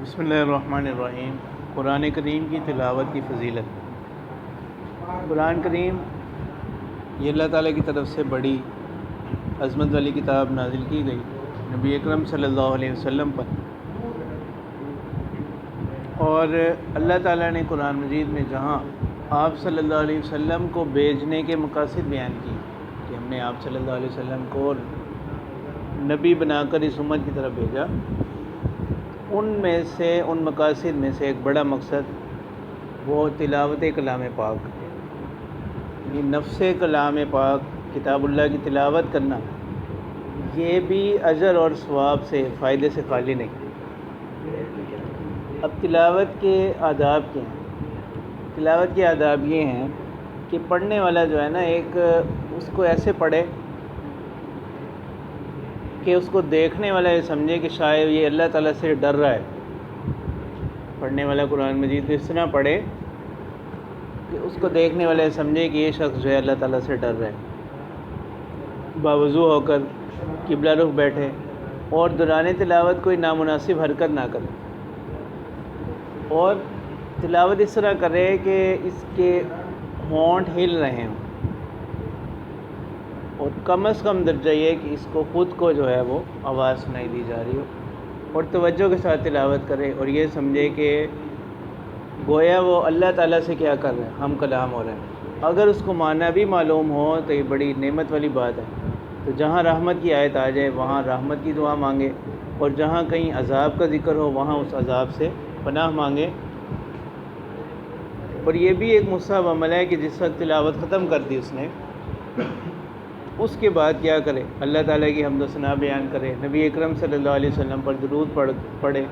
بسم اللہ الرحمن الرحیم۔ قرآن کریم کی تلاوت کی فضیلت۔ قرآن کریم یہ اللہ تعالیٰ کی طرف سے بڑی عظمت والی کتاب نازل کی گئی نبی اکرم صلی اللہ علیہ وسلم پر، اور اللہ تعالیٰ نے قرآن مجید میں جہاں آپ صلی اللہ علیہ وسلم کو بھیجنے کے مقاصد بیان کی کہ ہم نے آپ صلی اللہ علیہ وسلم کو نبی بنا کر اس امت کی طرف بھیجا، ان مقاصد میں سے ایک بڑا مقصد وہ تلاوت کلام پاک، یعنی نفس کلام پاک کتاب اللہ کی تلاوت کرنا، یہ بھی اجر اور ثواب سے فائدے سے خالی نہیں۔ اب تلاوت کے آداب کیا ہیں؟ تلاوت کے آداب یہ ہیں کہ پڑھنے والا جو ہے نا، ایک اس کو ایسے پڑھے کہ اس کو دیکھنے والا یہ سمجھے کہ شاید یہ اللہ تعالیٰ سے ڈر رہا ہے۔ پڑھنے والا قرآن مجید کو اس طرح پڑھے کہ اس کو دیکھنے والا یہ سمجھے کہ یہ شخص جو ہے اللہ تعالیٰ سے ڈر رہا ہے، باوضو ہو کر قبلہ رخ بیٹھے اور دوران تلاوت کوئی نامناسب حرکت نہ کرے، اور تلاوت اس طرح کرے کہ اس کے ہونٹ ہل رہے ہوں، اور کم از کم درجہ یہ کہ اس کو خود کو جو ہے وہ آواز سنائی دی جا رہی ہو، اور توجہ کے ساتھ تلاوت کرے اور یہ سمجھے کہ گویا وہ اللہ تعالیٰ سے کیا کر رہے ہیں، ہم کلام ہو رہے ہیں۔ اگر اس کو معنی بھی معلوم ہو تو یہ بڑی نعمت والی بات ہے۔ تو جہاں رحمت کی آیت آ جائے وہاں رحمت کی دعا مانگے، اور جہاں کہیں عذاب کا ذکر ہو وہاں اس عذاب سے پناہ مانگے۔ اور یہ بھی ایک مستحب عمل ہے کہ جس وقت تلاوت ختم کر دی اس نے، اس کے بعد کیا کرے؟ اللہ تعالیٰ کی حمد و ثنا بیان کرے، نبی اکرم صلی اللہ علیہ وسلم پر درود پڑھے،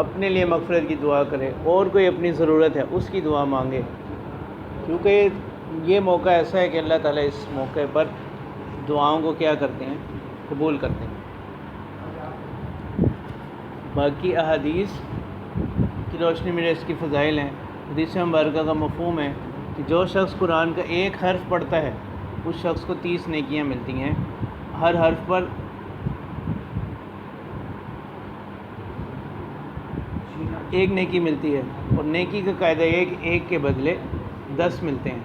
اپنے لیے مغفرت کی دعا کرے، اور کوئی اپنی ضرورت ہے اس کی دعا مانگے، کیونکہ یہ موقع ایسا ہے کہ اللہ تعالیٰ اس موقع پر دعاؤں کو کیا کرتے ہیں؟ قبول کرتے ہیں۔ باقی احادیث کی روشنی میں اس کی فضائل ہیں۔ حدیث مبارکہ کا مفہوم ہے کہ جو شخص قرآن کا ایک حرف پڑھتا ہے اس شخص کو 30 نیکیاں ملتی ہیں، ہر حرف پر ایک نیکی ملتی ہے، اور نیکی کا قاعدہ یہ ہے کہ ایک کے بدلے 10 ملتے ہیں۔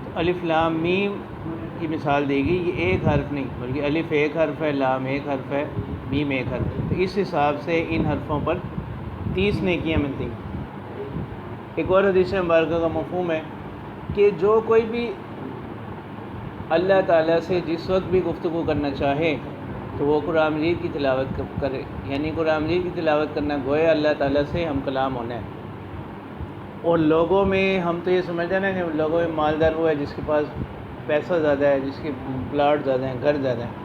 تو الف لام میم کی مثال دے گی، یہ ایک حرف نہیں بلکہ الف ایک حرف ہے، لام ایک حرف ہے، میم ایک حرف ہے، تو اس حساب سے ان حرفوں پر 30 نیکیاں ملتی ہیں۔ ایک اور حدیث مبارکہ کا مفہوم ہے کہ جو کوئی بھی اللہ تعالیٰ سے جس وقت بھی گفتگو کرنا چاہے تو وہ قرآن مجید کی تلاوت کرے، یعنی قرآن مجید کی تلاوت کرنا گویا اللہ تعالیٰ سے ہم کلام ہونا ہے۔ اور لوگوں میں ہم تو یہ سمجھتے ہیں نا کہ لوگوں میں مالدار وہ ہے جس کے پاس پیسہ زیادہ ہے، جس کے پلاٹ زیادہ ہیں، گھر زیادہ ہیں،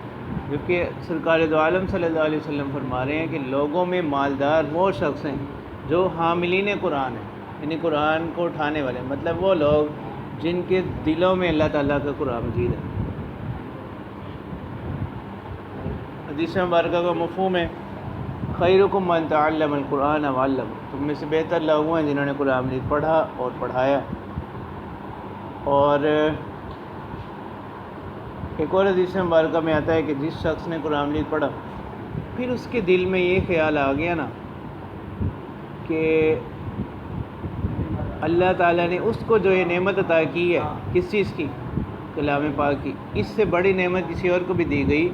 جبکہ سرکار دو عالم صلی اللہ علیہ وسلم فرما رہے ہیں کہ لوگوں میں مالدار وہ شخص ہیں جو حاملین قرآن ہیں، یعنی قرآن کو اٹھانے والے، مطلب وہ لوگ جن کے دلوں میں اللہ تعالیٰ کا قرآن مجید ہے۔ حدیث مبارکہ کا مفہوم ہے خیرکم من تعلم القرآن وعلم، تم میں سے بہتر لوگ ہیں جنہوں نے قرآن مجید پڑھا اور پڑھایا۔ اور ایک اور حدیث مبارکہ میں آتا ہے کہ جس شخص نے قرآن مجید پڑھا پھر اس کے دل میں یہ خیال آ گیا نا کہ اللہ تعالیٰ نے اس کو جو یہ نعمت عطا کی ہے، کس چیز کی؟ کلام پاک کی، اس سے بڑی نعمت کسی اور کو بھی دی گئی،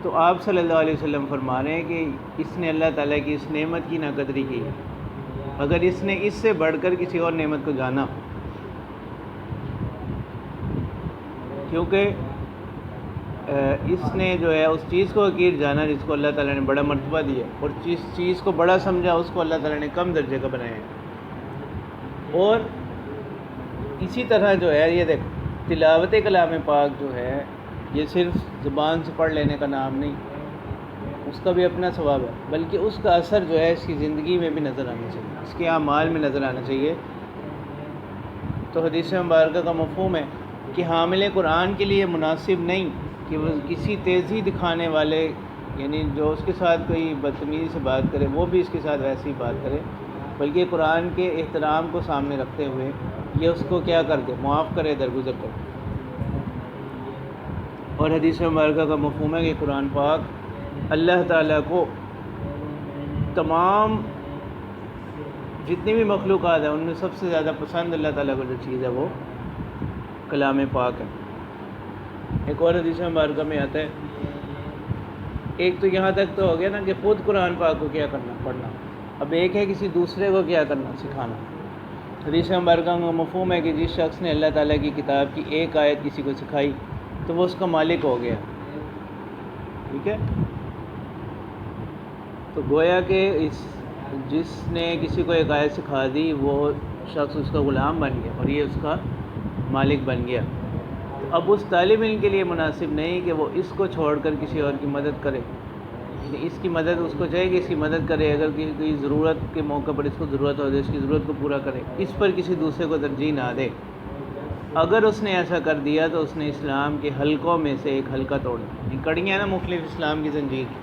تو آپ صلی اللہ علیہ وسلم فرما رہے ہیں کہ اس نے اللہ تعالیٰ کی اس نعمت کی ناقدری کی ہے۔ اگر اس نے اس سے بڑھ کر کسی اور نعمت کو جانا، کیونکہ اس نے جو ہے اس چیز کو حقیر جانا جس کو اللہ تعالیٰ نے بڑا مرتبہ دیا، اور جس چیز کو بڑا سمجھا اس کو اللہ تعالیٰ نے کم درجے کا بنایا ہے۔ اور اسی طرح جو ہے یہ دیکھ تلاوت کلام پاک جو ہے یہ صرف زبان سے پڑھ لینے کا نام نہیں، اس کا بھی اپنا ثواب ہے، بلکہ اس کا اثر جو ہے اس کی زندگی میں بھی نظر آنا چاہیے، اس کے اعمال میں نظر آنا چاہیے۔ تو حدیث مبارکہ کا مفہوم ہے کہ حامل قرآن کے لیے مناسب نہیں کہ وہ کسی تیزی دکھانے والے، یعنی جو اس کے ساتھ کوئی بدتمیزی سے بات کرے وہ بھی اس کے ساتھ ویسی ہی بات کرے، بلکہ قرآن کے احترام کو سامنے رکھتے ہوئے یہ اس کو کیا کر دے؟ معاف کرے، درگزر کرے۔ اور حدیث مبارکہ کا مفہوم ہے کہ قرآن پاک اللہ تعالیٰ کو تمام جتنی بھی مخلوقات ہیں ان میں سب سے زیادہ پسند اللہ تعالیٰ کو جو چیز ہے وہ کلام پاک ہے۔ ایک اور حدیث مبارکہ میں آتا ہے، ایک تو یہاں تک تو ہو گیا نا کہ خود قرآن پاک کو کیا کرنا، پڑھنا، اب ایک ہے کسی دوسرے کو کیا کرنا، سکھانا۔ حدیث مبارکہ کا مفہوم ہے کہ جس شخص نے اللہ تعالیٰ کی کتاب کی ایک آیت کسی کو سکھائی تو وہ اس کا مالک ہو گیا، ٹھیک ہے۔ تو گویا کہ جس نے کسی کو ایک آیت سکھا دی وہ شخص اس کا غلام بن گیا اور یہ اس کا مالک بن گیا۔ اب اس طالب علم کے لیے مناسب نہیں کہ وہ اس کو چھوڑ کر کسی اور کی مدد کرے، یعنی اس کی مدد اس کو چاہیے کہ اس کی مدد کرے، اگر کوئی ضرورت کے موقع پر اس کو ضرورت ہو تو اس کی ضرورت کو پورا کرے، اس پر کسی دوسرے کو ترجیح نہ دے۔ اگر اس نے ایسا کر دیا تو اس نے اسلام کے حلقوں میں سے ایک حلقہ توڑ دی، کڑیاں نا مختلف اسلام کی زنجیر،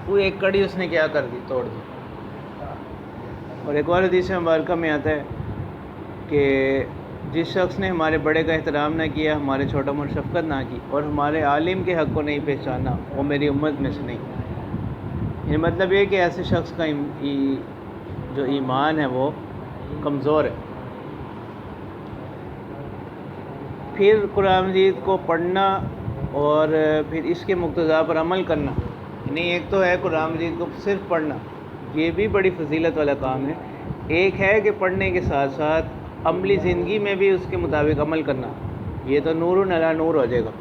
وہ ایک کڑی اس نے کیا کر دی، توڑ دی۔ اور ایک اور حدیث مبارکہ میں آتا ہے کہ جس شخص نے ہمارے بڑے کا احترام نہ کیا، ہمارے چھوٹوں پر شفقت نہ کی اور ہمارے عالم کے حق کو نہیں پہچانا، وہ میری امت میں سے نہیں۔ یہ مطلب یہ کہ ایسے شخص کا جو ایمان ہے وہ کمزور ہے۔ پھر قرآن مجید کو پڑھنا اور پھر اس کے مقتضا پر عمل کرنا، یعنی ایک تو ہے قرآن مجید کو صرف پڑھنا، یہ بھی بڑی فضیلت والا کام ہے۔ ایک ہے کہ پڑھنے کے ساتھ ساتھ عملی زندگی میں بھی اس کے مطابق عمل کرنا، یہ تو نور علی نور ہو جائے گا۔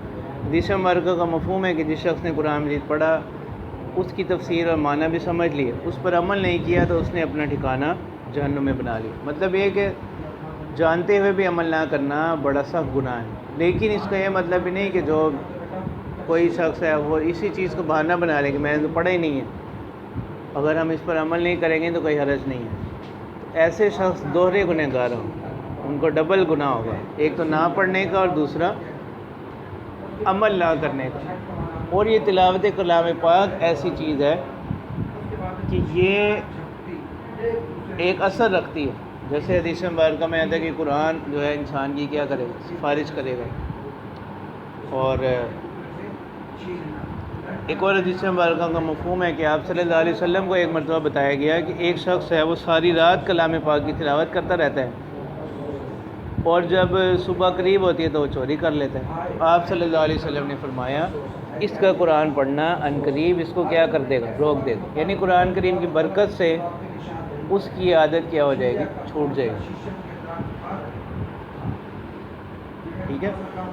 حدیث مبارکہ کا مفہوم ہے کہ جس شخص نے قرآن مجید پڑھا، اس کی تفسیر اور معنی بھی سمجھ لیے، اس پر عمل نہیں کیا تو اس نے اپنا ٹھکانہ جہنم میں بنا لیا۔ مطلب یہ کہ جانتے ہوئے بھی عمل نہ کرنا بڑا سخت گناہ ہے، لیکن اس کا یہ مطلب بھی نہیں کہ جو کوئی شخص ہے وہ اسی چیز کو بہانہ بنا لے کہ میں نے تو پڑھا ہی نہیں ہے، اگر ہم اس پر عمل نہیں کریں گے تو کوئی حرج نہیں ہے۔ ایسے شخص دوہرے گنہگار ہوں، ان کو ڈبل گناہ ہوگا، ایک تو نہ پڑھنے کا اور دوسرا عمل نہ کرنے کا۔ اور یہ تلاوت کلام پاک ایسی چیز ہے کہ یہ ایک اثر رکھتی ہے، جیسے حدیث مبارکہ میں آتا ہے کہ قرآن جو ہے انسان کی کیا کرے گا، سفارش کرے گا۔ اور ایک اور حدیث مبارکہ کا مفہوم ہے کہ آپ صلی اللہ علیہ وسلم کو ایک مرتبہ بتایا گیا کہ ایک شخص ہے وہ ساری رات کلام پاک کی تلاوت کرتا رہتا ہے اور جب صبح قریب ہوتی ہے تو وہ چوری کر لیتا ہے۔ آپ صلی اللہ علیہ وسلم نے فرمایا اس کا قرآن پڑھنا ان قریب اس کو کیا کر دے گا، روک دے گا، یعنی قرآن کریم کی برکت سے اس کی عادت کیا ہو جائے گی، چھوٹ جائے گی، ٹھیک ہے۔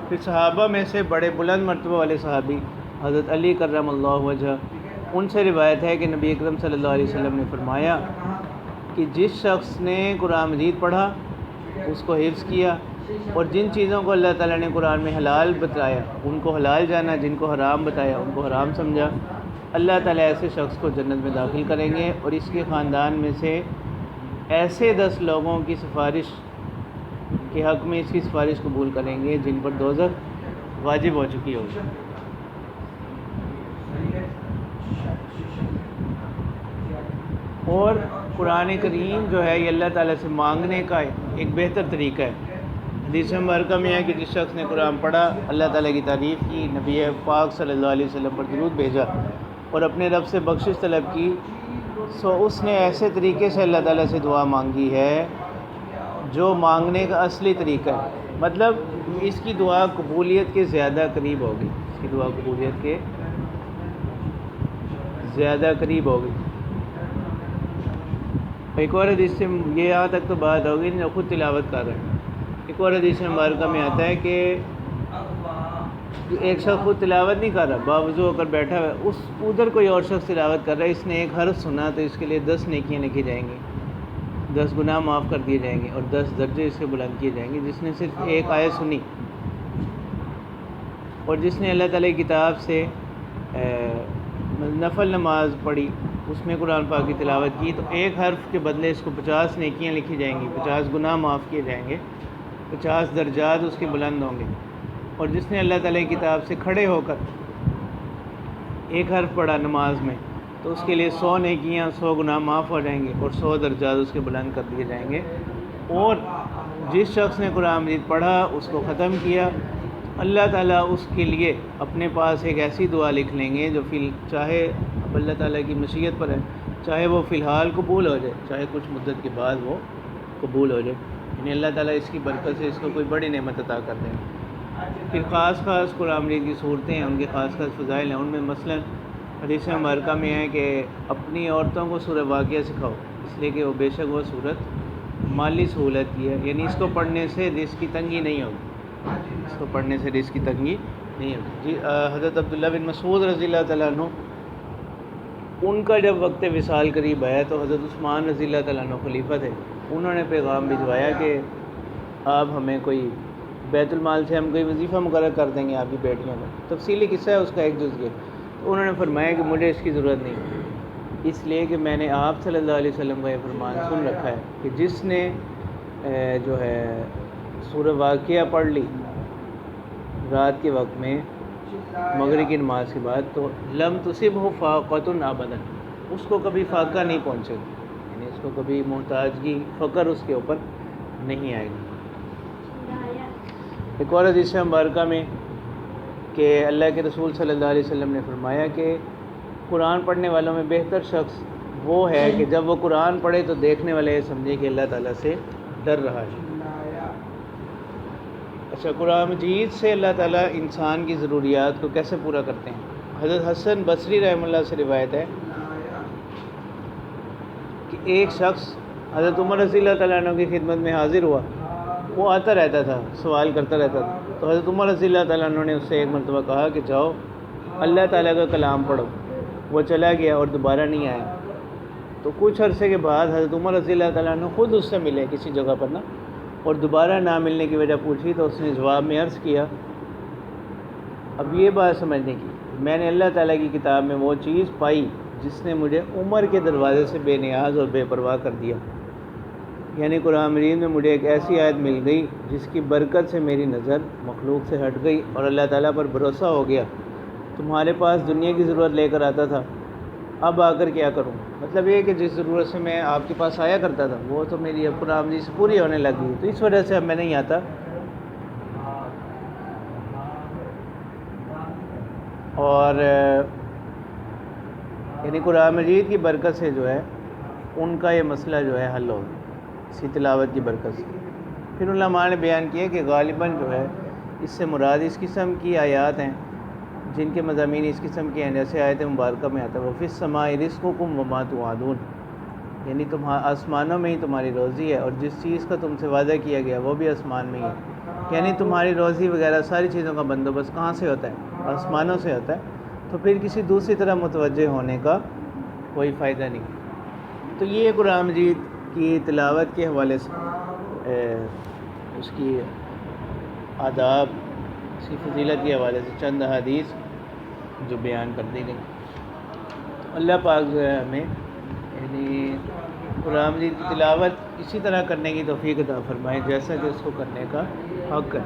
پھر صحابہ میں سے بڑے بلند مرتبہ والے صحابی حضرت علی کرم اللہ وجہ، ان سے روایت ہے کہ نبی اکرم صلی اللہ علیہ وسلم نے فرمایا کہ جس شخص نے قرآن مجید پڑھا، اس کو حفظ کیا اور جن چیزوں کو اللہ تعالیٰ نے قرآن میں حلال بتایا ان کو حلال جانا، جن کو حرام بتایا ان کو حرام سمجھا، اللہ تعالیٰ ایسے شخص کو جنت میں داخل کریں گے اور اس کے خاندان میں سے ایسے 10 لوگوں کی سفارش کے حق میں اس کی سفارش قبول کریں گے جن پر دوزخ واجب ہو چکی ہوگی۔ اور قرآن کریم جو ہے یہ اللہ تعالیٰ سے مانگنے کا ایک بہتر طریقہ ہے۔ حدیث مبارکہ میں ہے کہ جس شخص نے قرآن پڑھا، اللہ تعالیٰ کی تعریف کی، نبی پاک صلی اللہ علیہ وسلم پر درود بھیجا اور اپنے رب سے بخشش طلب کی، سو اس نے ایسے طریقے سے اللہ تعالیٰ سے دعا مانگی ہے جو مانگنے کا اصلی طریقہ ہے، مطلب اس کی دعا قبولیت کے زیادہ قریب ہوگی، اس کی دعا قبولیت کے زیادہ قریب ہوگی۔ ایک اور حدیث سے یہ یہاں تک تو بات ہوگی جو خود تلاوت کر رہے ہیں۔ ایک اور حدیث مبارکہ میں آتا ہے کہ ایک شخص خود تلاوت نہیں کر رہا، باوضو ہو کر بیٹھا ہوا ہے، ادھر کوئی اور شخص تلاوت کر رہا ہے، اس نے ایک حرف سنا تو اس کے لیے 10 نیکیاں لکھی جائیں گی، 10 گناہ معاف کر دیے جائیں گے اور 10 درجے اس کے بلند کیے جائیں گے۔ جس نے صرف ایک آیت سنی اور جس نے اللہ تعالیٰ کی کتاب سے نفل نماز پڑھی، اس میں قرآن پاک کی تلاوت کی، تو ایک حرف کے بدلے اس کو 50 نیکیاں لکھی جائیں گی، 50 گناہ معاف کیے جائیں گے، 50 درجات اس کے بلند ہوں گے۔ اور جس نے اللہ تعالیٰ کی کتاب سے کھڑے ہو کر ایک حرف پڑھا نماز میں تو اس کے لیے 100 نیکیاں، 100 گناہ معاف ہو جائیں گے اور 100 درجات اس کے بلند کر دیے جائیں گے۔ اور جس شخص نے قرآن مجید پڑھا، اس کو ختم کیا، اللہ تعالیٰ اس کے لیے اپنے پاس ایک ایسی دعا لکھ لیں گے جو چاہے اب اللہ تعالیٰ کی مشیت پر ہے، چاہے وہ فی الحال قبول ہو جائے، چاہے کچھ مدت کے بعد وہ قبول ہو جائے، یعنی اللہ تعالیٰ اس کی برکت سے اس کو کوئی بڑی نعمت عطا کر دیں۔ پھر خاص قرآن مجید کی صورتیں ہیں، ان کے خاص فضائل ہیں، ان میں مثلاً حدیث مبارکہ میں ہے کہ اپنی عورتوں کو سورہ واقعہ سکھاؤ، اس لیے کہ وہ بے شک وہ صورت مالی سہولت کی ہے، یعنی اس کو پڑھنے سے رزق کی تنگی نہیں ہوگی، اس کو پڑھنے سے رزق کی تنگی نہیں ہوگی۔ جی حضرت عبداللہ بن مسعود رضی اللہ تعالیٰ عنہ، ان کا جب وقت وصال قریب آیا تو حضرت عثمان رضی اللہ تعالیٰ عنہ خلیفہ تھے، انہوں نے پیغام بھجوایا کہ آپ ہمیں کوئی بیت المال سے ہم کوئی وظیفہ مقرر کر دیں گے آپ کی بیٹیوں کو۔ تفصیلی قصہ ہے اس کا ایک جزء، تو انہوں نے فرمایا کہ مجھے اس کی ضرورت نہیں، اس لیے کہ میں نے آپ صلی اللہ علیہ وسلم کا یہ فرمان سن رکھا ہے کہ جس نے جو ہے سورہ واقعہ پڑھ لی رات کے وقت میں مغرب کی نماز کے بعد تو لم تصبہ فاقۃ ابدا، اس کو کبھی فاقہ نہیں پہنچے گا، یعنی اس کو کبھی محتاجگی فقر اس کے اوپر نہیں آئے گا۔ ایک اور حدیث مبارکہ میں کہ اللہ کے رسول صلی اللہ علیہ وسلم نے فرمایا کہ قرآن پڑھنے والوں میں بہتر شخص وہ ہے کہ جب وہ قرآن پڑھے تو دیکھنے والے یہ سمجھے کہ اللہ تعالیٰ سے ڈر رہا ہے۔ اچھا، قرآن مجید سے اللہ تعالیٰ انسان کی ضروریات کو کیسے پورا کرتے ہیں؟ حضرت حسن بصری رحمہ اللہ سے روایت ہے کہ ایک شخص حضرت عمر رضی اللہ تعالیٰ عنہ کی خدمت میں حاضر ہوا، وہ آتا رہتا تھا، سوال کرتا رہتا تھا، تو حضرت عمر رضی اللہ تعالیٰ عنہ نے اس سے ایک مرتبہ کہا کہ جاؤ اللہ تعالیٰ کا کلام پڑھو۔ وہ چلا گیا اور دوبارہ نہیں آیا، تو کچھ عرصے کے بعد حضرت عمر رضی اللہ تعالیٰ عنہ خود اس سے ملے کسی جگہ پر اور دوبارہ نہ ملنے کی وجہ پوچھی تو اس نے جواب میں عرض کیا، اب یہ بات سمجھنے کی، میں نے اللہ تعالیٰ کی کتاب میں وہ چیز پائی جس نے مجھے عمر کے دروازے سے بے نیاز اور بے پرواہ کر دیا، یعنی قرآن مجید میں مجھے ایک ایسی آیت مل گئی جس کی برکت سے میری نظر مخلوق سے ہٹ گئی اور اللہ تعالیٰ پر بھروسہ ہو گیا۔ تمہارے پاس دنیا کی ضرورت لے کر آتا تھا، اب آ کر کیا کروں؟ مطلب یہ کہ جس ضرورت سے میں آپ کے پاس آیا کرتا تھا وہ تو میری اب قرآن مجید سے پوری ہونے لگی، تو اس وجہ سے اب میں نہیں آتا۔ اور یعنی قرآن مجید کی برکت سے جو ہے ان کا یہ مسئلہ جو ہے حل ہو گیا، اسی تلاوت کی برکت سے۔ پھر علماء نے بیان کیا کہ غالباً جو ہے اس سے مراد اس قسم کی آیات ہیں جن کے مضامین اس قسم کے ہیں، جیسے آیت مبارکہ میں آتا ہے وَفِي السَّمَاءِ رِزْقُكُمْ وَمَا تُوعَدُونَ، یعنی آسمانوں میں ہی تمہاری روزی ہے اور جس چیز کا تم سے وعدہ کیا گیا وہ بھی آسمان میں ہی ہے، یعنی تمہاری روزی وغیرہ ساری چیزوں کا بندوبست کہاں سے ہوتا ہے؟ آسمانوں سے ہوتا ہے، تو پھر کسی دوسری طرح متوجہ ہونے کا کوئی فائدہ نہیں۔ تو یہ قرآن مجید کی تلاوت کے حوالے سے اس کی آداب، اس کی فضیلت کے حوالے سے چند احادیث جو بیان کر دی گئی۔ اللہ پاک جو ہے ہمیں یعنی قرآن مجید کی تلاوت اسی طرح کرنے کی توفیق عطا فرمائے جیسا کہ اس کو کرنے کا حق ہے۔